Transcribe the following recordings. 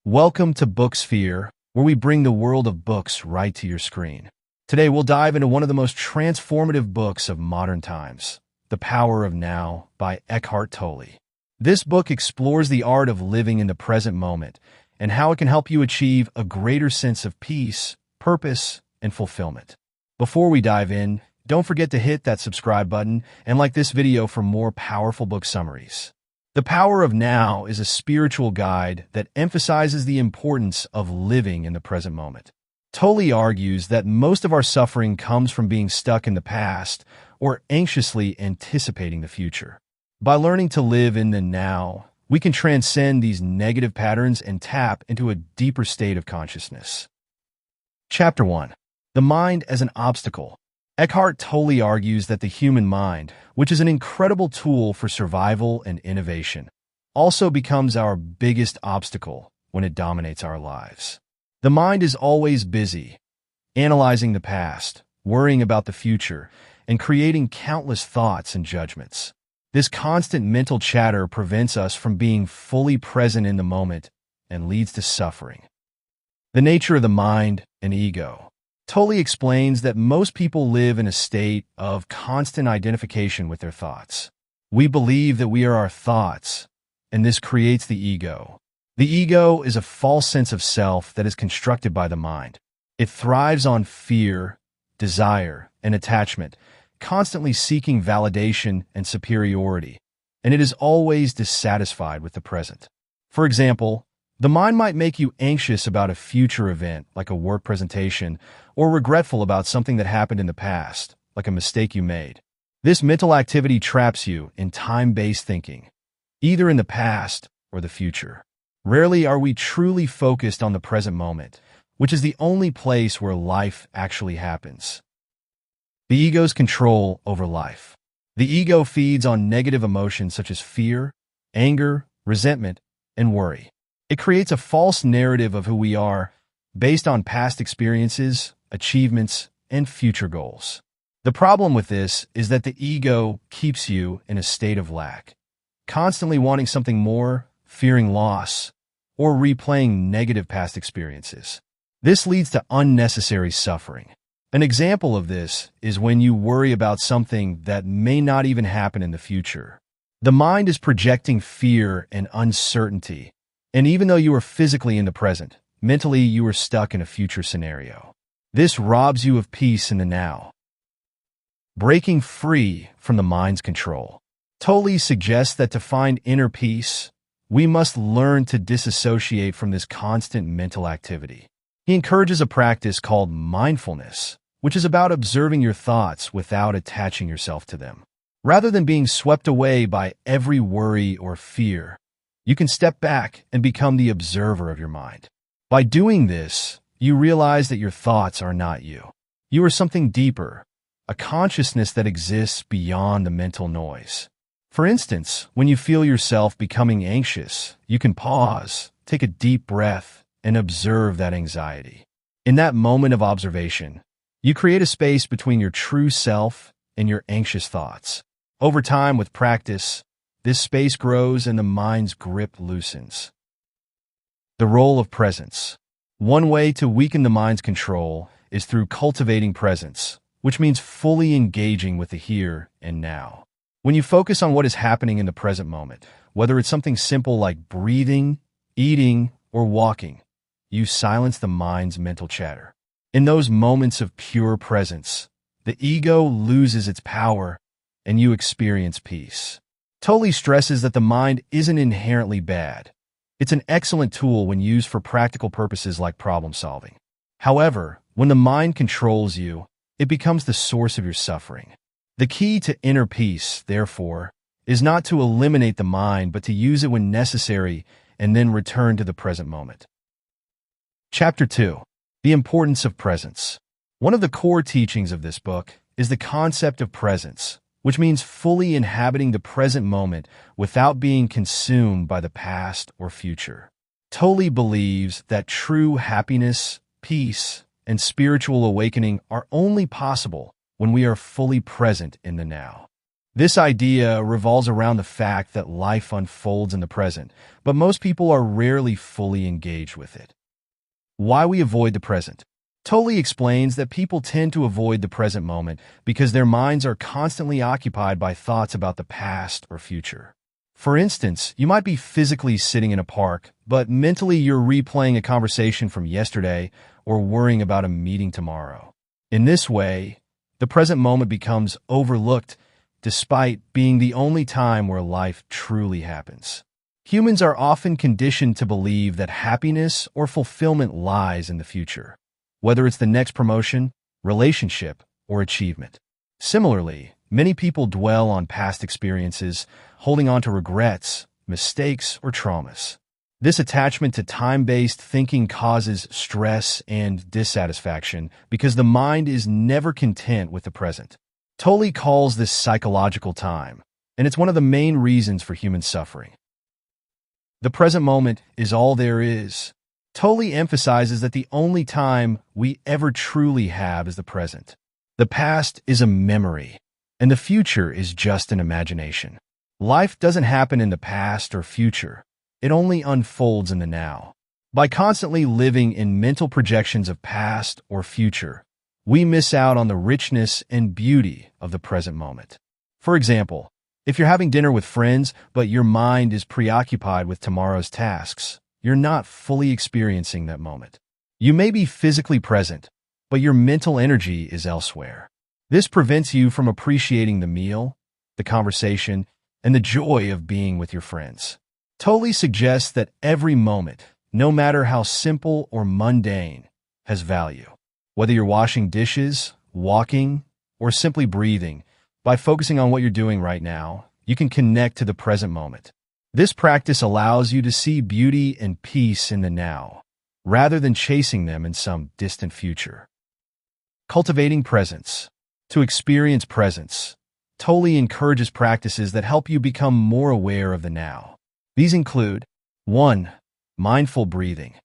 Welcome to Booksphere, where we bring the world of books right to your screen. Today we'll dive into one of the most transformative books of modern times, The Power of Now by Eckhart Tolle. This book explores the art of living in the present moment and how it can help you achieve a greater sense of peace, purpose, and fulfillment. Before we dive in, don't forget to hit that subscribe button and like this video for more powerful book summaries. The Power of Now is a spiritual guide that emphasizes the importance of living in the present moment. Tolle argues that most of our suffering comes from being stuck in the past or anxiously anticipating the future. By learning to live in the now, we can transcend these negative patterns and tap into a deeper state of consciousness. Chapter 1. The Mind as an Obstacle. Eckhart Tolle argues that the human mind, which is an incredible tool for survival and innovation, also becomes our biggest obstacle when it dominates our lives. The mind is always busy, analyzing the past, worrying about the future, and creating countless thoughts and judgments. This constant mental chatter prevents us from being fully present in the moment and leads to suffering. The nature of the mind and ego. Tolle explains that most people live in a state of constant identification with their thoughts. We believe that we are our thoughts, and this creates the ego. The ego is a false sense of self that is constructed by the mind. It thrives on fear, desire, and attachment, constantly seeking validation and superiority, and it is always dissatisfied with the present. For example, the mind might make you anxious about a future event, like a work presentation, or regretful about something that happened in the past, like a mistake you made. This mental activity traps you in time-based thinking, either in the past or the future. Rarely are we truly focused on the present moment, which is the only place where life actually happens. The ego's control over life. The ego feeds on negative emotions such as fear, anger, resentment, and worry. It creates a false narrative of who we are based on past experiences, achievements, and future goals. The problem with this is that the ego keeps you in a state of lack, constantly wanting something more, fearing loss, or replaying negative past experiences. This leads to unnecessary suffering. An example of this is when you worry about something that may not even happen in the future. The mind is projecting fear and uncertainty, and even though you are physically in the present, mentally you are stuck in a future scenario. This robs you of peace in the now. Breaking free from the mind's control. Tolle suggests that to find inner peace, we must learn to disassociate from this constant mental activity. He encourages a practice called mindfulness, which is about observing your thoughts without attaching yourself to them. Rather than being swept away by every worry or fear, you can step back and become the observer of your mind. By doing this, you realize that your thoughts are not you. You are something deeper, a consciousness that exists beyond the mental noise. For instance, when you feel yourself becoming anxious, you can pause, take a deep breath, and observe that anxiety. In that moment of observation, you create a space between your true self and your anxious thoughts. Over time, with practice, this space grows and the mind's grip loosens. The role of presence. One way to weaken the mind's control is through cultivating presence, which means fully engaging with the here and now. When you focus on what is happening in the present moment, whether it's something simple like breathing, eating, or walking, you silence the mind's mental chatter. In those moments of pure presence, the ego loses its power and you experience peace. Tolle stresses that the mind isn't inherently bad. It's an excellent tool when used for practical purposes like problem solving. However, when the mind controls you, it becomes the source of your suffering. The key to inner peace, therefore, is not to eliminate the mind, but to use it when necessary and then return to the present moment. Chapter 2. The Importance of Presence. One of the core teachings of this book is the concept of presence, which means fully inhabiting the present moment without being consumed by the past or future. Tolle believes that true happiness, peace, and spiritual awakening are only possible when we are fully present in the now. This idea revolves around the fact that life unfolds in the present, but most people are rarely fully engaged with it. Why we avoid the present. Tolle explains that people tend to avoid the present moment because their minds are constantly occupied by thoughts about the past or future. For instance, you might be physically sitting in a park, but mentally you're replaying a conversation from yesterday or worrying about a meeting tomorrow. In this way, the present moment becomes overlooked despite being the only time where life truly happens. Humans are often conditioned to believe that happiness or fulfillment lies in the future, whether it's the next promotion, relationship, or achievement. Similarly, many people dwell on past experiences, holding on to regrets, mistakes, or traumas. This attachment to time-based thinking causes stress and dissatisfaction because the mind is never content with the present. Tolle calls this psychological time, and it's one of the main reasons for human suffering. The present moment is all there is. Tolle emphasizes that the only time we ever truly have is the present. The past is a memory, and the future is just an imagination. Life doesn't happen in the past or future. It only unfolds in the now. By constantly living in mental projections of past or future, we miss out on the richness and beauty of the present moment. For example, if you're having dinner with friends, but your mind is preoccupied with tomorrow's tasks, you're not fully experiencing that moment. You may be physically present, but your mental energy is elsewhere. This prevents you from appreciating the meal, the conversation, and the joy of being with your friends. Tolle suggests that every moment, no matter how simple or mundane, has value. Whether you're washing dishes, walking, or simply breathing, by focusing on what you're doing right now, you can connect to the present moment. This practice allows you to see beauty and peace in the now, rather than chasing them in some distant future. Cultivating presence. To experience presence, Tolle encourages practices that help you become more aware of the now. These include 1. Mindful breathing.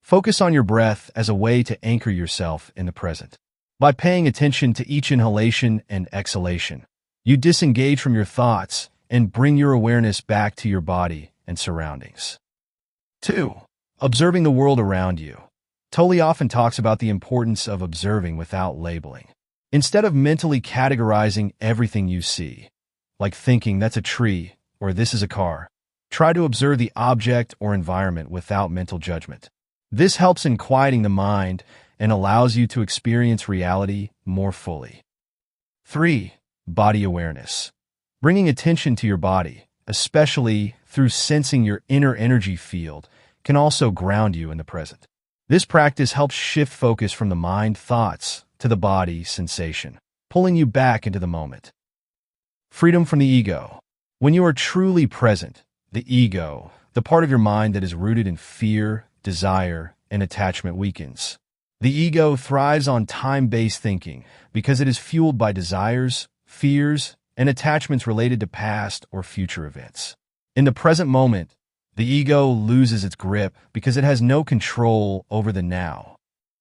Focus on your breath as a way to anchor yourself in the present. By paying attention to each inhalation and exhalation, you disengage from your thoughts and bring your awareness back to your body and surroundings. 2. Observing the world around you. Tolle often talks about the importance of observing without labeling. Instead of mentally categorizing everything you see, like thinking that's a tree or this is a car, try to observe the object or environment without mental judgment. This helps in quieting the mind and allows you to experience reality more fully. 3. Body awareness. Bringing attention to your body, especially through sensing your inner energy field, can also ground you in the present. This practice helps shift focus from the mind thoughts to the body sensation, pulling you back into the moment. Freedom from the ego. When you are truly present, the ego, the part of your mind that is rooted in fear, desire, and attachment weakens. The ego thrives on time-based thinking because it is fueled by desires, fears, and attachments related to past or future events. In the present moment, the ego loses its grip because it has no control over the now.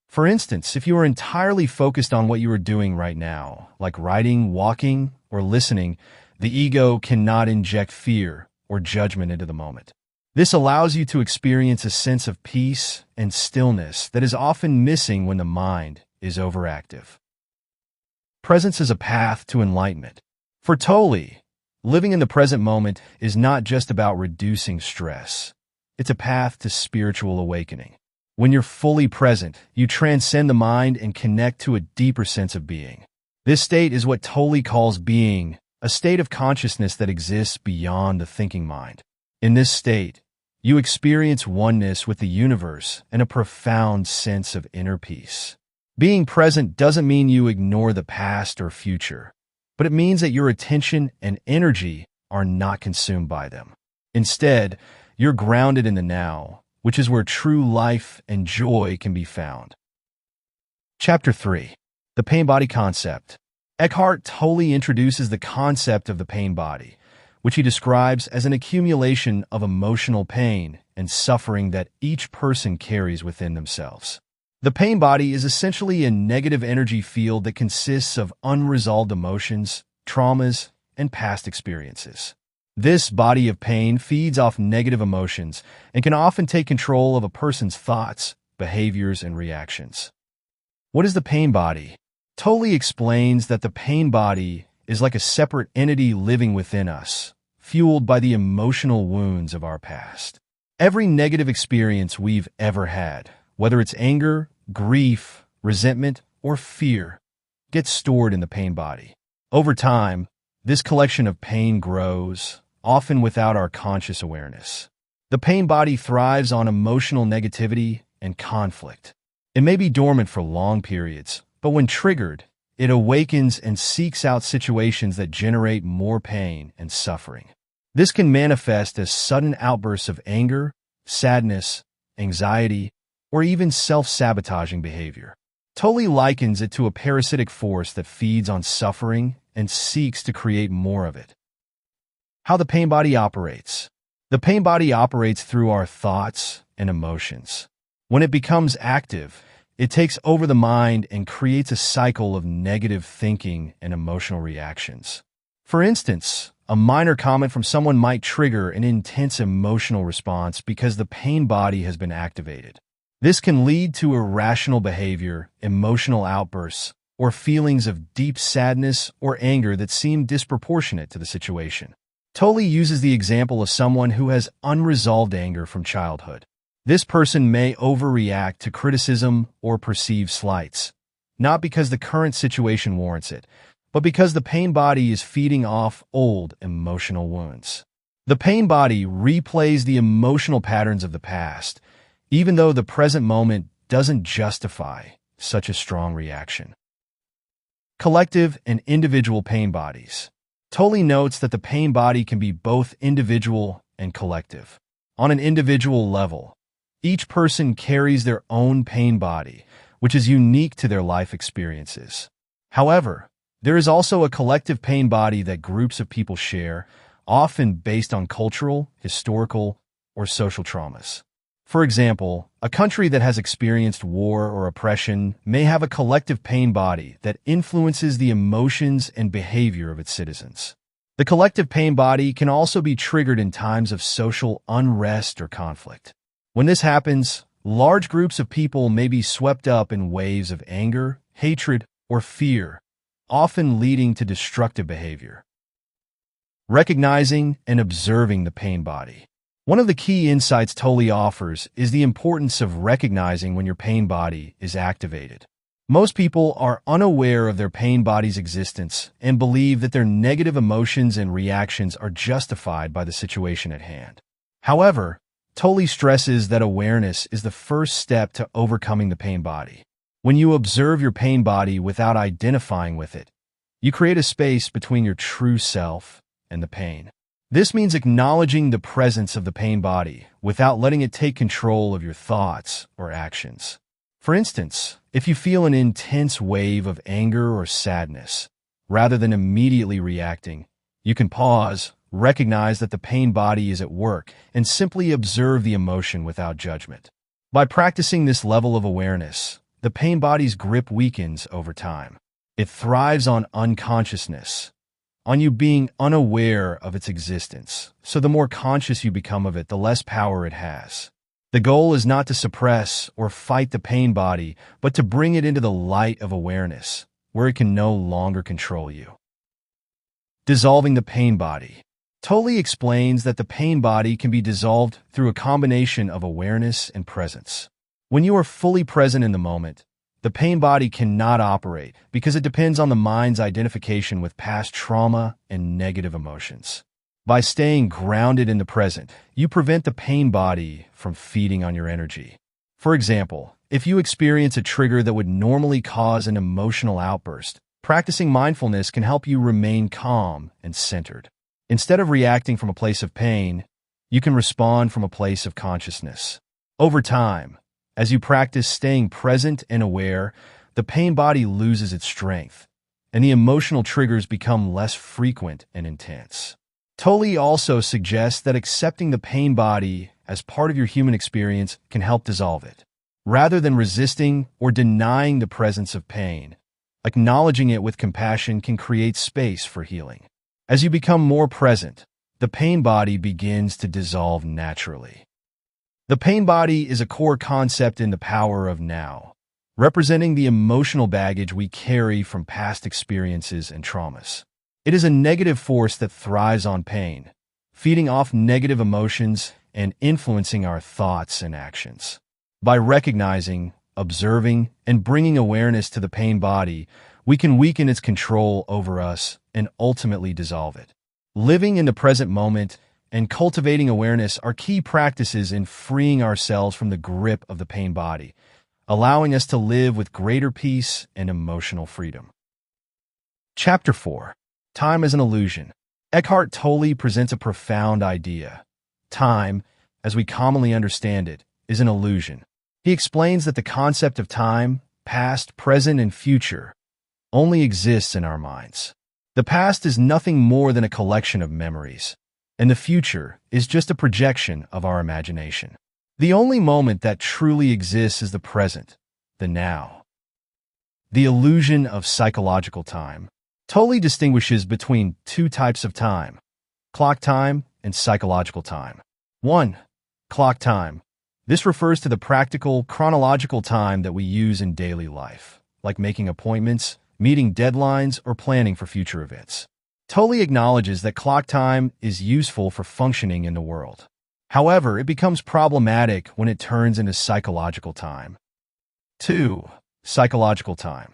For instance, if you are entirely focused on what you are doing right now, like writing, walking, or listening, the ego cannot inject fear or judgment into the moment. This allows you to experience a sense of peace and stillness that is often missing when the mind is overactive. Presence is a path to enlightenment. For Tolle, living in the present moment is not just about reducing stress. It's a path to spiritual awakening. When you're fully present, you transcend the mind and connect to a deeper sense of being. This state is what Tolle calls being, a state of consciousness that exists beyond the thinking mind. In this state, you experience oneness with the universe and a profound sense of inner peace. Being present doesn't mean you ignore the past or future, but it means that your attention and energy are not consumed by them. Instead, you're grounded in the now, which is where true life and joy can be found. Chapter 3. The Pain Body Concept. Eckhart Tolle introduces the concept of the pain body, which he describes as an accumulation of emotional pain and suffering that each person carries within themselves. The pain body is essentially a negative energy field that consists of unresolved emotions, traumas, and past experiences. This body of pain feeds off negative emotions and can often take control of a person's thoughts, behaviors, and reactions. What is the pain body? Tolle explains that the pain body is like a separate entity living within us, fueled by the emotional wounds of our past. Every negative experience we've ever had, whether it's anger, grief, resentment, or fear, gets stored in the pain body. Over time, this collection of pain grows, often without our conscious awareness. The pain body thrives on emotional negativity and conflict. It may be dormant for long periods, but when triggered, it awakens and seeks out situations that generate more pain and suffering. This can manifest as sudden outbursts of anger, sadness, anxiety, or even self-sabotaging behavior. Tolle likens it to a parasitic force that feeds on suffering and seeks to create more of it. How the pain body operates. The pain body operates through our thoughts and emotions. When it becomes active, it takes over the mind and creates a cycle of negative thinking and emotional reactions. For instance, a minor comment from someone might trigger an intense emotional response because the pain body has been activated. This can lead to irrational behavior, emotional outbursts, or feelings of deep sadness or anger that seem disproportionate to the situation. Tolle uses the example of someone who has unresolved anger from childhood. This person may overreact to criticism or perceived slights, not because the current situation warrants it, but because the pain body is feeding off old emotional wounds. The pain body replays the emotional patterns of the past, even though the present moment doesn't justify such a strong reaction. Collective and individual pain bodies. Tolle notes that the pain body can be both individual and collective. On an individual level, each person carries their own pain body, which is unique to their life experiences. However, there is also a collective pain body that groups of people share, often based on cultural, historical, or social traumas. For example, a country that has experienced war or oppression may have a collective pain body that influences the emotions and behavior of its citizens. The collective pain body can also be triggered in times of social unrest or conflict. When this happens, large groups of people may be swept up in waves of anger, hatred, or fear, often leading to destructive behavior. Recognizing and observing the pain body. One of the key insights Tolle offers is the importance of recognizing when your pain body is activated. Most people are unaware of their pain body's existence and believe that their negative emotions and reactions are justified by the situation at hand. However, Tolle stresses that awareness is the first step to overcoming the pain body. When you observe your pain body without identifying with it, you create a space between your true self and the pain. This means acknowledging the presence of the pain body without letting it take control of your thoughts or actions. For instance, if you feel an intense wave of anger or sadness, rather than immediately reacting, you can pause, recognize that the pain body is at work, and simply observe the emotion without judgment. By practicing this level of awareness, the pain body's grip weakens over time. It thrives on unconsciousness, on you being unaware of its existence. So the more conscious you become of it, the less power it has. The goal is not to suppress or fight the pain body, but to bring it into the light of awareness, where it can no longer control you. Dissolving the pain body. Tolle explains that the pain body can be dissolved through a combination of awareness and presence. When you are fully present in the moment, the pain body cannot operate because it depends on the mind's identification with past trauma and negative emotions. By staying grounded in the present, you prevent the pain body from feeding on your energy. For example, if you experience a trigger that would normally cause an emotional outburst, practicing mindfulness can help you remain calm and centered. Instead of reacting from a place of pain, you can respond from a place of consciousness. Over time, as you practice staying present and aware, the pain body loses its strength, and the emotional triggers become less frequent and intense. Tolle also suggests that accepting the pain body as part of your human experience can help dissolve it. Rather than resisting or denying the presence of pain, acknowledging it with compassion can create space for healing. As you become more present, the pain body begins to dissolve naturally. The pain body is a core concept in the power of now, representing the emotional baggage we carry from past experiences and traumas. It is a negative force that thrives on pain, feeding off negative emotions and influencing our thoughts and actions. By recognizing, observing, and bringing awareness to the pain body, we can weaken its control over us and ultimately dissolve it. Living in the present moment and cultivating awareness are key practices in freeing ourselves from the grip of the pain body, allowing us to live with greater peace and emotional freedom. Chapter 4. Time as an Illusion. Eckhart Tolle presents a profound idea. Time, as we commonly understand it, is an illusion. He explains that the concept of time, past, present, and future, only exists in our minds. The past is nothing more than a collection of memories, and the future is just a projection of our imagination. The only moment that truly exists is the present, the now. The illusion of psychological time. Tolle distinguishes between two types of time: clock time and psychological time. 1. Clock time. This refers to the practical, chronological time that we use in daily life, like making appointments, meeting deadlines, or planning for future events. Tolle acknowledges that clock time is useful for functioning in the world. However, it becomes problematic when it turns into psychological time. 2. Psychological time.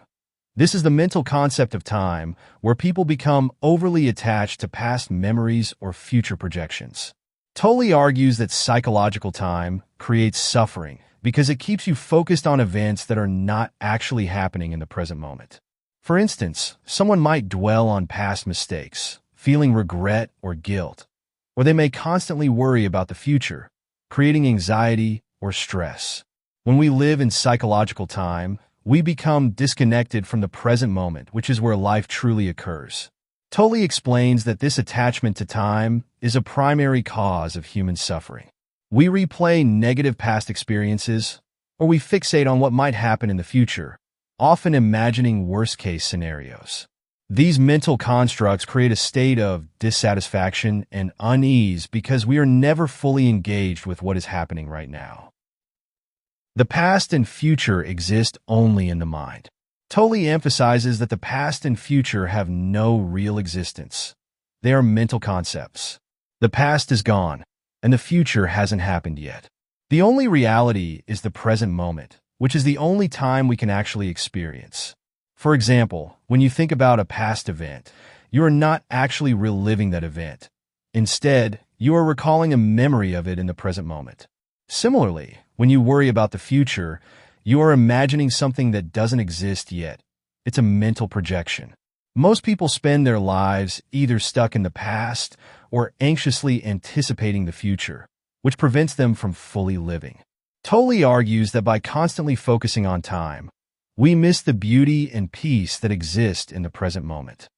This is the mental concept of time where people become overly attached to past memories or future projections. Tolle argues that psychological time creates suffering because it keeps you focused on events that are not actually happening in the present moment. For instance, someone might dwell on past mistakes, feeling regret or guilt, or they may constantly worry about the future, creating anxiety or stress. When we live in psychological time, we become disconnected from the present moment, which is where life truly occurs. Tolle explains that this attachment to time is a primary cause of human suffering. We replay negative past experiences, or we fixate on what might happen in the future, often imagining worst-case scenarios. These mental constructs create a state of dissatisfaction and unease because we are never fully engaged with what is happening right now. The past and future exist only in the mind. Tolle emphasizes that the past and future have no real existence. They are mental concepts. The past is gone, and the future hasn't happened yet. The only reality is the present moment, which is the only time we can actually experience. For example, when you think about a past event, you are not actually reliving that event. Instead, you are recalling a memory of it in the present moment. Similarly, when you worry about the future, you are imagining something that doesn't exist yet. It's a mental projection. Most people spend their lives either stuck in the past or anxiously anticipating the future, which prevents them from fully living. Tolle argues that by constantly focusing on time, we miss the beauty and peace that exist in the present moment.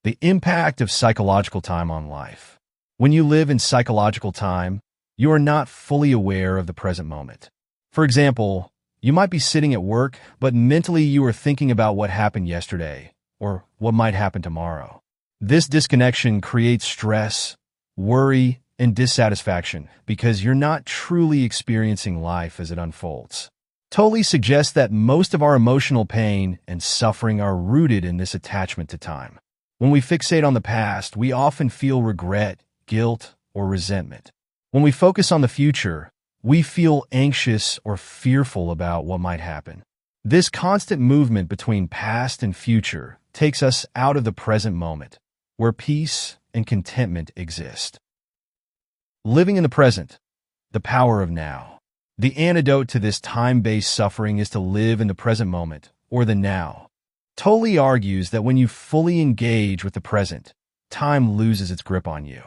The impact of psychological time on life. When you live in psychological time, you are not fully aware of the present moment. For example, you might be sitting at work, but mentally you are thinking about what happened yesterday or what might happen tomorrow. This disconnection creates stress, worry, and dissatisfaction because you're not truly experiencing life as it unfolds. Tolle suggests that most of our emotional pain and suffering are rooted in this attachment to time. When we fixate on the past, we often feel regret, guilt, or resentment. When we focus on the future, we feel anxious or fearful about what might happen. This constant movement between past and future takes us out of the present moment, where peace and contentment exist. Living in the present, the power of now. The antidote to this time-based suffering is to live in the present moment, or the now. Tolle argues that when you fully engage with the present, time loses its grip on you.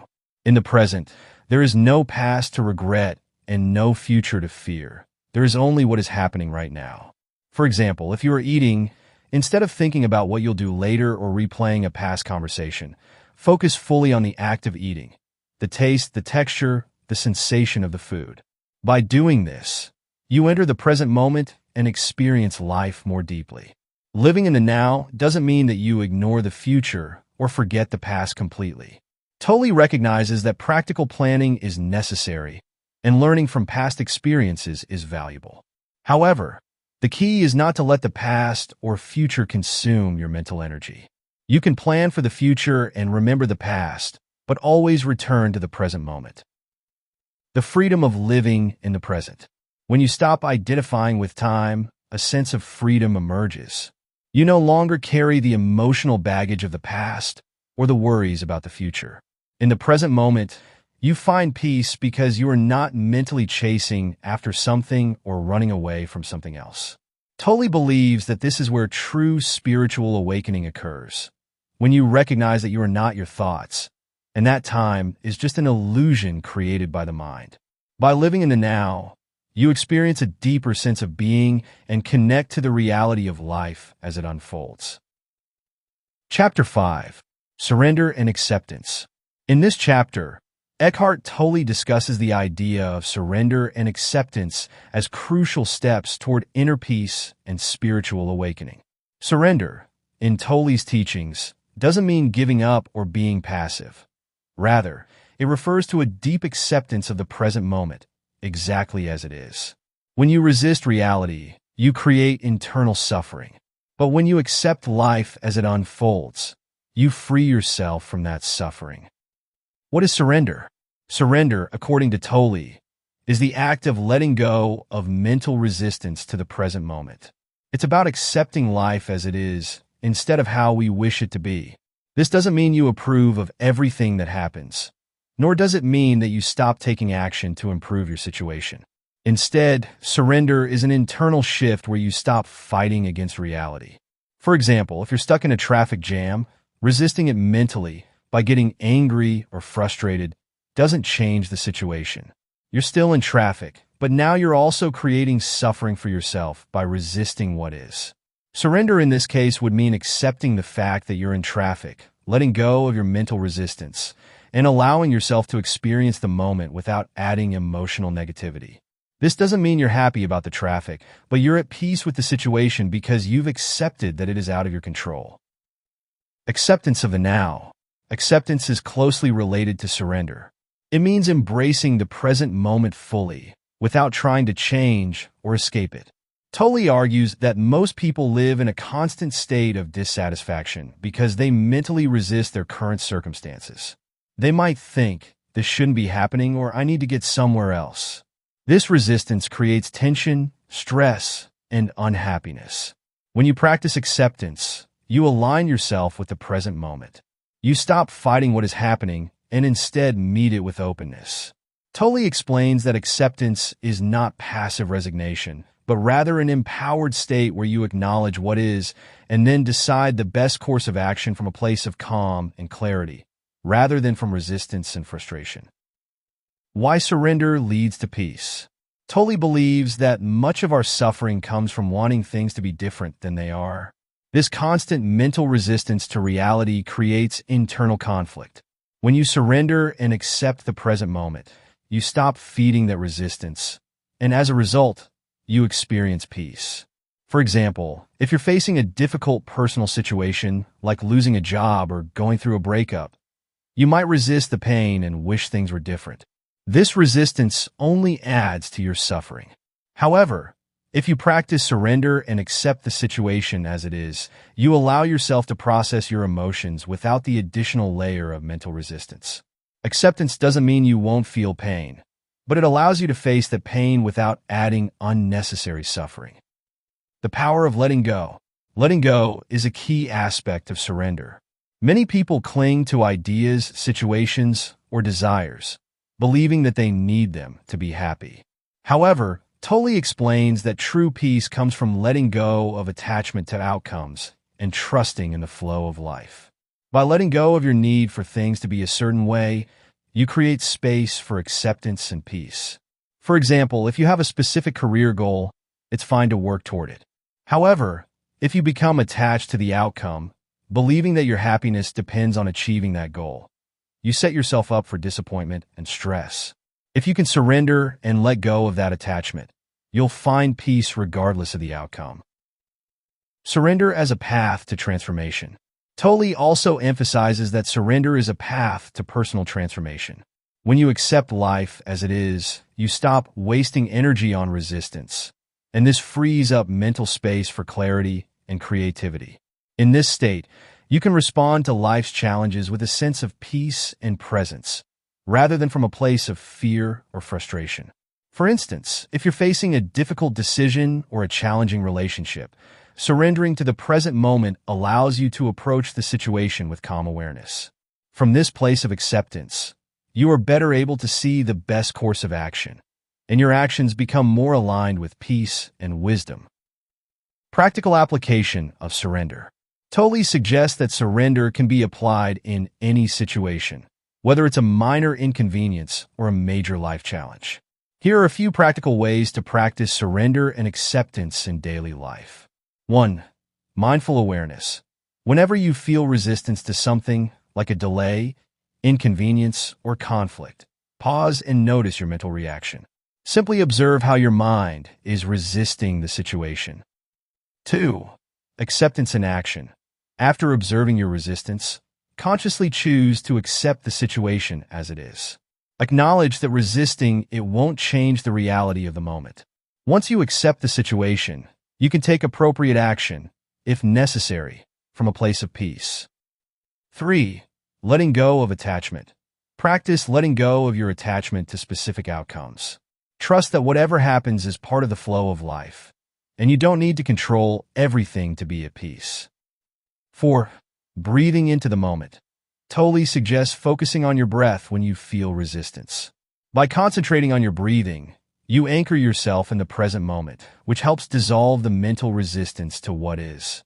In the present, there is no past to regret and no future to fear. There is only what is happening right now. For example, if you are eating, instead of thinking about what you'll do later or replaying a past conversation, focus fully on the act of eating, the taste, the texture, the sensation of the food. By doing this, you enter the present moment and experience life more deeply. Living in the now doesn't mean that you ignore the future or forget the past completely. Tolle recognizes that practical planning is necessary, and learning from past experiences is valuable. However, the key is not to let the past or future consume your mental energy. You can plan for the future and remember the past, but always return to the present moment. The freedom of living in the present. When you stop identifying with time, a sense of freedom emerges. You no longer carry the emotional baggage of the past or the worries about the future. In the present moment, you find peace because you are not mentally chasing after something or running away from something else. Tolle believes that this is where true spiritual awakening occurs, when you recognize that you are not your thoughts, and that time is just an illusion created by the mind. By living in the now, you experience a deeper sense of being and connect to the reality of life as it unfolds. Chapter 5. Surrender and Acceptance. In this chapter, Eckhart Tolle discusses the idea of surrender and acceptance as crucial steps toward inner peace and spiritual awakening. Surrender, in Tolle's teachings, doesn't mean giving up or being passive. Rather, it refers to a deep acceptance of the present moment, exactly as it is. When you resist reality, you create internal suffering. But when you accept life as it unfolds, you free yourself from that suffering. What is surrender? Surrender, according to Tolle, is the act of letting go of mental resistance to the present moment. It's about accepting life as it is, instead of how we wish it to be. This doesn't mean you approve of everything that happens, nor does it mean that you stop taking action to improve your situation. Instead, surrender is an internal shift where you stop fighting against reality. For example, if you're stuck in a traffic jam, resisting it mentally by getting angry or frustrated doesn't change the situation. You're still in traffic, but now you're also creating suffering for yourself by resisting what is. Surrender in this case would mean accepting the fact that you're in traffic, letting go of your mental resistance, and allowing yourself to experience the moment without adding emotional negativity. This doesn't mean you're happy about the traffic, but you're at peace with the situation because you've accepted that it is out of your control. Acceptance of the now. Acceptance is closely related to surrender. It means embracing the present moment fully, without trying to change or escape it. Tolle argues that most people live in a constant state of dissatisfaction because they mentally resist their current circumstances. They might think, this shouldn't be happening, or I need to get somewhere else. This resistance creates tension, stress, and unhappiness. When you practice acceptance, you align yourself with the present moment. You stop fighting what is happening and instead meet it with openness. Tolle explains that acceptance is not passive resignation, but rather an empowered state where you acknowledge what is and then decide the best course of action from a place of calm and clarity, rather than from resistance and frustration. Why surrender leads to peace. Tolle believes that much of our suffering comes from wanting things to be different than they are. This constant mental resistance to reality creates internal conflict. When you surrender and accept the present moment, you stop feeding that resistance, and as a result, you experience peace. For example, if you're facing a difficult personal situation, like losing a job or going through a breakup, you might resist the pain and wish things were different. This resistance only adds to your suffering. However, if you practice surrender and accept the situation as it is, you allow yourself to process your emotions without the additional layer of mental resistance. Acceptance doesn't mean you won't feel pain, but it allows you to face the pain without adding unnecessary suffering. The power of letting go. Letting go is a key aspect of surrender. Many people cling to ideas, situations, or desires, believing that they need them to be happy. However, Tolle explains that true peace comes from letting go of attachment to outcomes and trusting in the flow of life. By letting go of your need for things to be a certain way, you create space for acceptance and peace. For example, if you have a specific career goal, it's fine to work toward it. However, if you become attached to the outcome, believing that your happiness depends on achieving that goal, you set yourself up for disappointment and stress. If you can surrender and let go of that attachment, you'll find peace regardless of the outcome. Surrender as a path to transformation. Tolle also emphasizes that surrender is a path to personal transformation. When you accept life as it is, you stop wasting energy on resistance, and this frees up mental space for clarity and creativity. In this state, you can respond to life's challenges with a sense of peace and presence, rather than from a place of fear or frustration. For instance, if you're facing a difficult decision or a challenging relationship, surrendering to the present moment allows you to approach the situation with calm awareness. From this place of acceptance, you are better able to see the best course of action, and your actions become more aligned with peace and wisdom. Practical application of surrender. Tolle suggests that surrender can be applied in any situation, whether it's a minor inconvenience or a major life challenge. Here are a few practical ways to practice surrender and acceptance in daily life. 1. Mindful awareness. Whenever you feel resistance to something, like a delay, inconvenience, or conflict, pause and notice your mental reaction. Simply observe how your mind is resisting the situation. 2. Acceptance in action. After observing your resistance, consciously choose to accept the situation as it is. Acknowledge that resisting it won't change the reality of the moment. Once you accept the situation, you can take appropriate action, if necessary, from a place of peace. 3. Letting go of attachment. Practice letting go of your attachment to specific outcomes. Trust that whatever happens is part of the flow of life, and you don't need to control everything to be at peace. 4. Breathing into the moment. Tolle suggests focusing on your breath when you feel resistance. By concentrating on your breathing, you anchor yourself in the present moment, which helps dissolve the mental resistance to what is.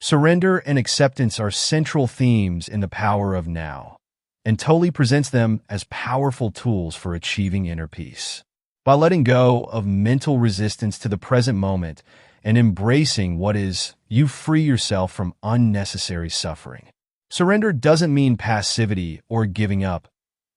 Surrender and acceptance are central themes in the power of now, and Tolle presents them as powerful tools for achieving inner peace. By letting go of mental resistance to the present moment and embracing what is, you free yourself from unnecessary suffering. Surrender doesn't mean passivity or giving up.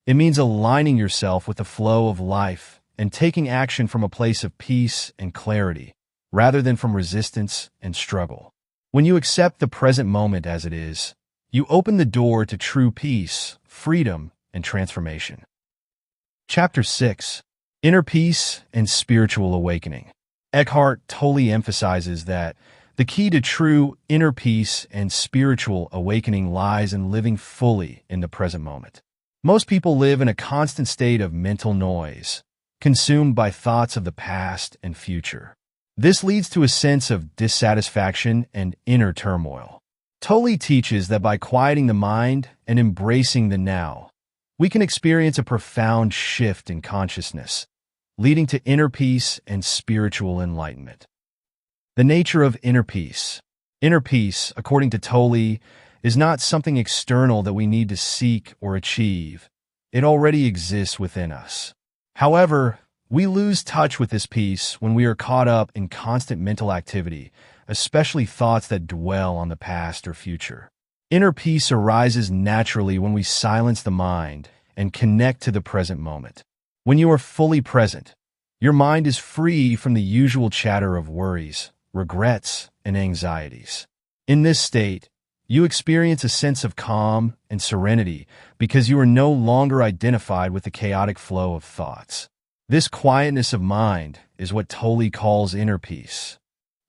It means aligning yourself with the flow of life and taking action from a place of peace and clarity, rather than from resistance and struggle. When you accept the present moment as it is, you open the door to true peace, freedom, and transformation. Chapter 6. Inner Peace and Spiritual Awakening. Eckhart Tolle emphasizes that the key to true inner peace and spiritual awakening lies in living fully in the present moment. Most people live in a constant state of mental noise, consumed by thoughts of the past and future. This leads to a sense of dissatisfaction and inner turmoil. Tolle teaches that by quieting the mind and embracing the now, we can experience a profound shift in consciousness, leading to inner peace and spiritual enlightenment. The nature of inner peace. Inner peace, according to Tolle, is not something external that we need to seek or achieve. It already exists within us. However, we lose touch with this peace when we are caught up in constant mental activity, especially thoughts that dwell on the past or future. Inner peace arises naturally when we silence the mind and connect to the present moment. When you are fully present, your mind is free from the usual chatter of worries, regrets, and anxieties. In this state, you experience a sense of calm and serenity because you are no longer identified with the chaotic flow of thoughts. This quietness of mind is what Tolle calls inner peace.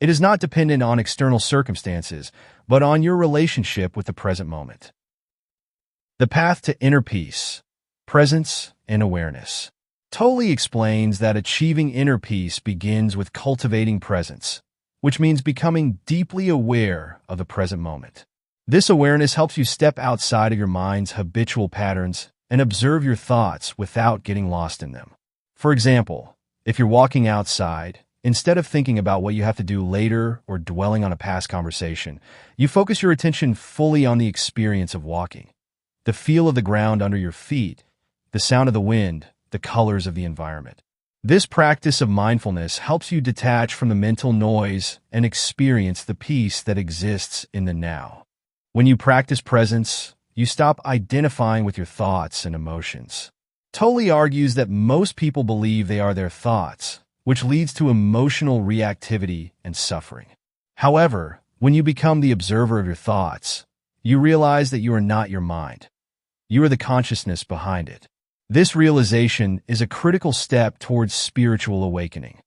It is not dependent on external circumstances, but on your relationship with the present moment. The path to inner peace, presence, and awareness. Tolle explains that achieving inner peace begins with cultivating presence, which means becoming deeply aware of the present moment. This awareness helps you step outside of your mind's habitual patterns and observe your thoughts without getting lost in them. For example, if you're walking outside, instead of thinking about what you have to do later or dwelling on a past conversation, you focus your attention fully on the experience of walking, the feel of the ground under your feet, the sound of the wind, the colors of the environment. This practice of mindfulness helps you detach from the mental noise and experience the peace that exists in the now. When you practice presence, you stop identifying with your thoughts and emotions. Tolle argues that most people believe they are their thoughts, which leads to emotional reactivity and suffering. However, when you become the observer of your thoughts, you realize that you are not your mind. You are the consciousness behind it. This realization is a critical step towards spiritual awakening.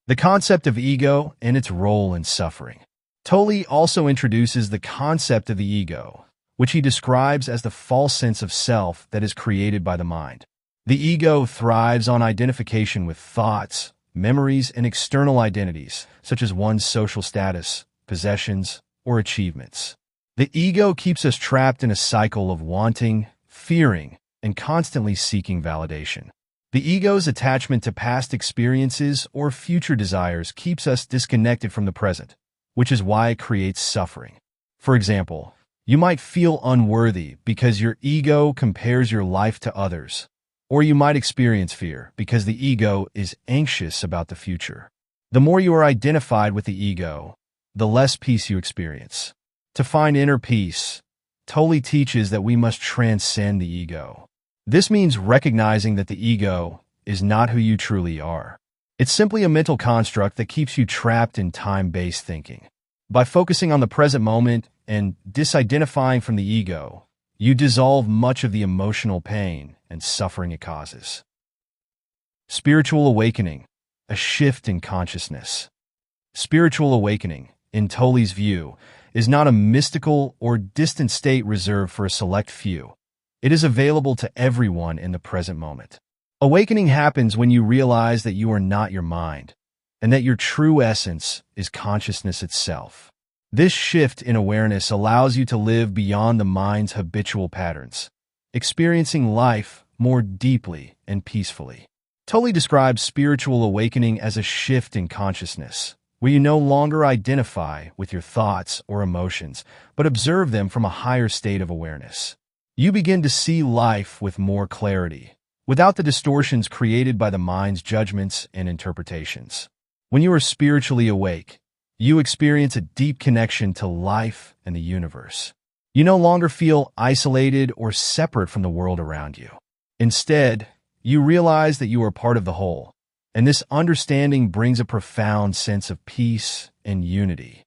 The concept of ego and its role in suffering. Tolle also introduces the concept of the ego, which he describes as the false sense of self that is created by the mind. The ego thrives on identification with thoughts, memories, and external identities, such as one's social status, possessions, or achievements. The ego keeps us trapped in a cycle of wanting, fearing, and constantly seeking validation. The ego's attachment to past experiences or future desires keeps us disconnected from the present, which is why it creates suffering. For example, you might feel unworthy because your ego compares your life to others, or you might experience fear because the ego is anxious about the future. The more you are identified with the ego, the less peace you experience. To find inner peace, Tolle teaches that we must transcend the ego. This means recognizing that the ego is not who you truly are. It's simply a mental construct that keeps you trapped in time-based thinking. By focusing on the present moment and disidentifying from the ego, you dissolve much of the emotional pain and suffering it causes. Spiritual awakening, a shift in consciousness. Spiritual awakening, in Tolle's view, is not a mystical or distant state reserved for a select few. It is available to everyone in the present moment. Awakening happens when you realize that you are not your mind, and that your true essence is consciousness itself. This shift in awareness allows you to live beyond the mind's habitual patterns, experiencing life more deeply and peacefully. Tolle describes spiritual awakening as a shift in consciousness, where you no longer identify with your thoughts or emotions, but observe them from a higher state of awareness. You begin to see life with more clarity, without the distortions created by the mind's judgments and interpretations. When you are spiritually awake, you experience a deep connection to life and the universe. You no longer feel isolated or separate from the world around you. Instead, you realize that you are part of the whole, and this understanding brings a profound sense of peace and unity.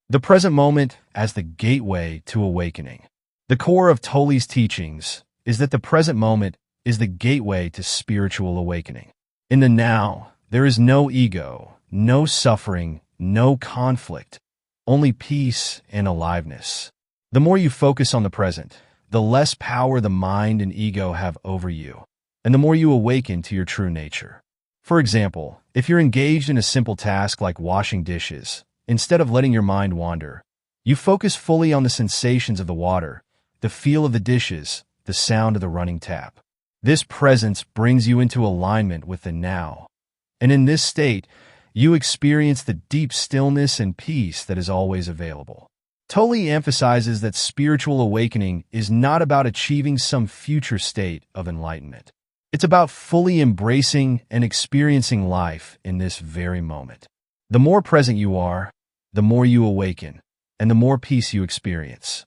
The present moment as the gateway to awakening. The core of Tolle's teachings is that the present moment is the gateway to spiritual awakening. In the now, there is no ego, no suffering, no conflict, only peace and aliveness. The more you focus on the present, the less power the mind and ego have over you, and the more you awaken to your true nature. For example, if you're engaged in a simple task like washing dishes, instead of letting your mind wander, you focus fully on the sensations of the water, the feel of the dishes, the sound of the running tap. This presence brings you into alignment with the now, and in this state, you experience the deep stillness and peace that is always available. Tolle emphasizes that spiritual awakening is not about achieving some future state of enlightenment. It's about fully embracing and experiencing life in this very moment. The more present you are, the more you awaken, and the more peace you experience.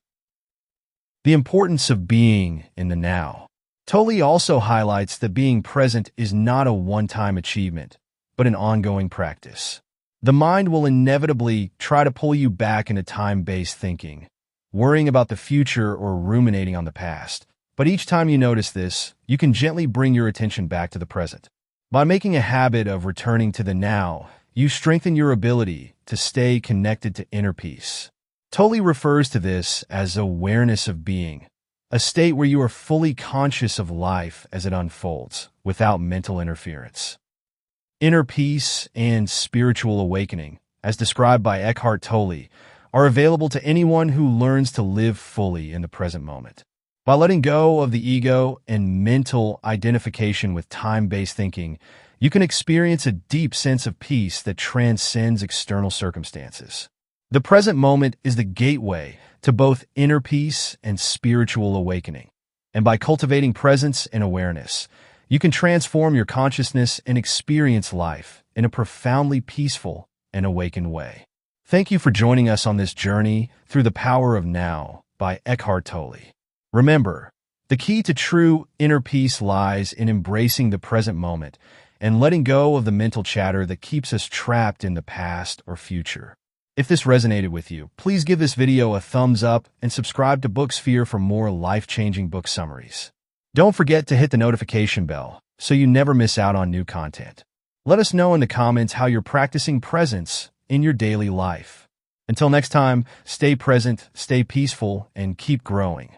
The importance of being in the now. Tolle also highlights that being present is not a one-time achievement, but an ongoing practice. The mind will inevitably try to pull you back into time-based thinking, worrying about the future or ruminating on the past. But each time you notice this, you can gently bring your attention back to the present. By making a habit of returning to the now, you strengthen your ability to stay connected to inner peace. Tolle refers to this as awareness of being, a state where you are fully conscious of life as it unfolds, without mental interference. Inner peace and spiritual awakening, as described by Eckhart Tolle, are available to anyone who learns to live fully in the present moment. By letting go of the ego and mental identification with time-based thinking, you can experience a deep sense of peace that transcends external circumstances. The present moment is the gateway to both inner peace and spiritual awakening. And by cultivating presence and awareness, you can transform your consciousness and experience life in a profoundly peaceful and awakened way. Thank you for joining us on this journey through the power of now by Eckhart Tolle. Remember, the key to true inner peace lies in embracing the present moment and letting go of the mental chatter that keeps us trapped in the past or future. If this resonated with you, please give this video a thumbs up and subscribe to Booksphere for more life-changing book summaries. Don't forget to hit the notification bell so you never miss out on new content. Let us know in the comments how you're practicing presence in your daily life. Until next time, stay present, stay peaceful, and keep growing.